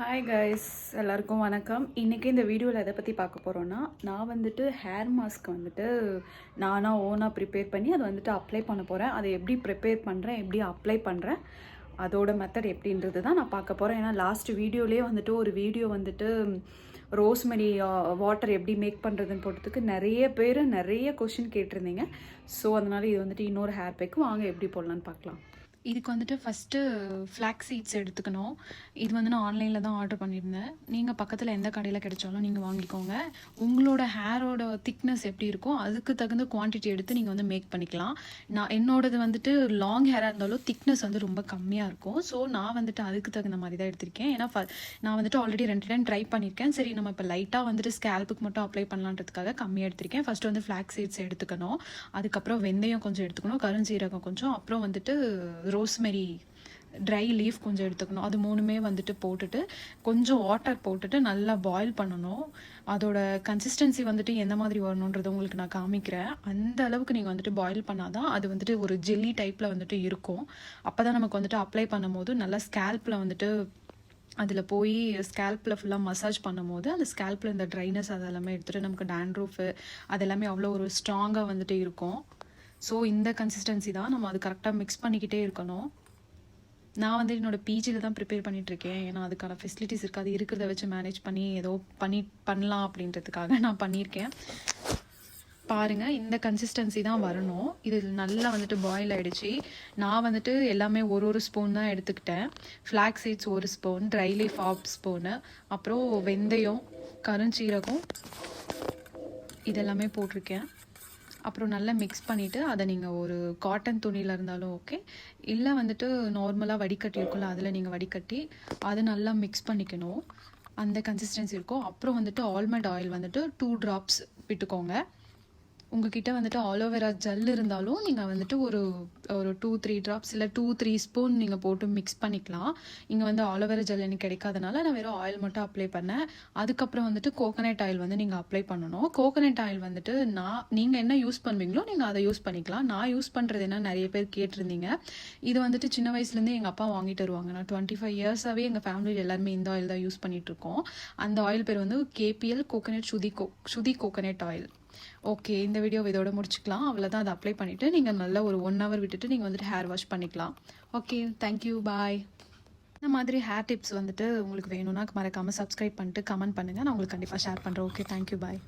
Hi guys, எல்லாருக்கும் வணக்கம். இன்றைக்கி இந்த வீடியோவில் எதை பற்றி பார்க்க போகிறோன்னா, நான் வந்துட்டு ஹேர் மாஸ்க் வந்துட்டு நானாக ஓனாக ப்ரிப்பேர் பண்ணி அதை வந்துட்டு அப்ளை பண்ண போகிறேன். அதை எப்படி ப்ரிப்பேர் பண்ணுறேன், எப்படி அப்ளை பண்ணுறேன், அதோட மெத்தட் எப்படின்றது தான் நான் பார்க்க போகிறேன். ஏன்னா லாஸ்ட் வீடியோலேயே வந்துட்டு ஒரு வீடியோ வந்துட்டு ரோஸ்மெரி வாட்டர் எப்படி மேக் பண்ணுறதுன்னு போட்டதுக்கு நிறைய பேர் நிறைய கொஷின் கேட்டிருந்தீங்க. ஸோ அதனால் இது வந்துட்டு இன்னொரு ஹேர் பேக்கு வாங்க எப்படி போடலான்னு பார்க்கலாம். இதுக்கு வந்துட்டு ஃபஸ்ட்டு ஃப்ளாக் சீட்ஸ் எடுத்துக்கணும். இது வந்து நான் ஆன்லைனில் தான் ஆர்டர் பண்ணியிருந்தேன். நீங்கள் பக்கத்தில் எந்த கடையில் கிடைச்சாலும் நீங்கள் வாங்கிக்கோங்க. உங்களோட ஹேரோட திக்னஸ் எப்படி இருக்கோ அதுக்கு தகுந்த குவான்டிட்டி எடுத்து நீங்கள் வந்து மேக் பண்ணிக்கலாம். என்னோடது வந்துட்டு லாங் ஹேராக இருந்தாலும் திக்னஸ் வந்து ரொம்ப கம்மியாக இருக்கும். ஸோ நான் வந்துட்டு அதுக்கு தகுந்த மாதிரி தான் எடுத்திருக்கேன். ஏன்னா நான் வந்துட்டு ஆல்ரெடி 2 டைம் ட்ரை பண்ணியிருக்கேன். சரி, நம்ம இப்போ லைட்டாக வந்துட்டு ஸ்கேல்புக்கு மட்டும் அப்ளை பண்ணலான்றதுக்காக கம்மியாக எடுத்திருக்கேன். ஃபஸ்ட்டு வந்து ஃப்ளாக் சீட்ஸ் எடுத்துக்கணும். அதுக்கப்புறம் வெந்தயம் கொஞ்சம் எடுத்துக்கணும், கருஞ்சீரகம் கொஞ்சம், அப்புறம் வந்துட்டு ரோஸ்மெரி ட்ரை லீஃப் கொஞ்சம் எடுத்துக்கணும். அது 3மே வந்துட்டு போட்டுட்டு கொஞ்சம் வாட்டர் போட்டுட்டு நல்லா பாயில் பண்ணணும். அதோட கன்சிஸ்டன்சி வந்துட்டு எந்த மாதிரி வரணுன்றது உங்களுக்கு நான் காமிக்கிறேன். அந்த அளவுக்கு நீங்கள் வந்துட்டு பாயில் பண்ணாதான் அது வந்துட்டு ஒரு ஜெல்லி டைப்பில் வந்துட்டு இருக்கும். அப்போ தான் நமக்கு வந்துட்டு அப்ளை பண்ணும் போது நல்லா ஸ்கேல்பில் வந்துட்டு அதில் போய் ஸ்கேல்பில் ஃபுல்லாக மசாஜ் பண்ணும்போது அந்த ஸ்கேல்பில் இந்த ட்ரைனஸ் அதெல்லாமே எடுத்துகிட்டு நமக்கு டேண்ட்ரூஃபு அதெல்லாமே அவ்வளோ ஒரு ஸ்ட்ராங்காக வந்துட்டு இருக்கும். ஸோ இந்த கன்சிஸ்டன்சி தான் நம்ம அது கரெக்டாக மிக்ஸ் பண்ணிக்கிட்டே இருக்கணும். நான் வந்து என்னோடய பிஜியில் தான் ப்ரிப்பேர் பண்ணிகிட்ருக்கேன். ஏன்னா அதுக்கான ஃபெசிலிட்டிஸ் இருக்குது. அது இருக்கிறத வச்சு மேனேஜ் பண்ணி ஏதோ பண்ணலாம் அப்படின்றதுக்காக நான் பண்ணியிருக்கேன். பாருங்கள், இந்த கன்சிஸ்டன்சி தான் வரணும். இது நல்லா வந்துட்டு பாயில் ஆகிடுச்சு. நான் வந்துட்டு எல்லாமே ஒரு ஸ்பூன் தான் எடுத்துக்கிட்டேன். Flax seeds 1 spoon, dry leaf 1/2 spoon, அப்புறம் வெந்தயம், கருஞ்சீரகம் இதெல்லாமே போட்டிருக்கேன். அப்புறம் நல்லா மிக்ஸ் பண்ணிவிட்டு அதை நீங்கள் ஒரு காட்டன் துணியில் இருந்தாலும் ஓகே, இல்லை வந்துட்டு நார்மலாக வடிகட்டி இருக்கும்ல அதில் நீங்கள் வடிகட்டி அதை நல்லா மிக்ஸ் பண்ணிக்கணும். அந்த கன்சிஸ்டன்சி இருக்கும். அப்புறம் வந்துட்டு ஆல்மண்ட் ஆயில் வந்துட்டு 2 ட்ராப்ஸ் விட்டுக்கோங்க. உங்ககிட்ட வந்துட்டு ஆலோவேரா ஜெல் இருந்தாலும் நீங்கள் வந்துட்டு ஒரு 2-3 ட்ராப்ஸ் இல்லை 2-3 ஸ்பூன் நீங்கள் போட்டு மிக்ஸ் பண்ணிக்கலாம். இங்கே வந்து ஆலோவேரா ஜெல் எனக்கு கிடைக்காதனால நான் வெறும் ஆயில் மட்டும் அப்ளை பண்ணேன். அதுக்கப்புறம் வந்துட்டு கோகனட் ஆயில் வந்து நீங்கள் அப்ளை பண்ணணும். கோகனட் ஆயில் வந்துட்டு நீங்கள் என்ன யூஸ் பண்ணுவீங்களோ நீங்கள் அதை யூஸ் பண்ணிக்கலாம். நான் யூஸ் பண்ணுறது என்ன நிறைய பேர் கேட்டிருந்தீங்க. இது வந்துட்டு சின்ன வயசுலேருந்தே எங்கள் அப்பா வாங்கிட்டு வருவாங்க. நான் 25 இயர்ஸாகவே எங்கள் ஃபேமிலியில் எல்லாருமே இந்த ஆயில் தான் யூஸ் பண்ணிகிட்ருக்கோம். அந்த ஆயில் பேர் வந்து KPL கோகனட் சுதி கோகனட் ஆயில். ஓகே, இந்த வீடியோ இதோட முடிச்சுக்கலாம். அவ்வளோதான். அதை அப்ளை பண்ணிவிட்டு நீங்கள் நல்லா ஒரு 1 hour விட்டுட்டு நீங்கள் வந்துட்டு ஹேர் வாஷ் பண்ணிக்கலாம். ஓகே, தேங்க்யூ, பாய். இந்த மாதிரி ஹேர் டிப்ஸ் வந்துட்டு உங்களுக்கு வேணும்னா மறக்காமல் சப்ஸ்கிரைப் பண்ணிட்டு கமெண்ட் பண்ணுங்கள். நான் உங்களுக்கு கண்டிப்பாக ஷேர் பண்ணுறேன். ஓகே, தேங்க்யூ, பாய்.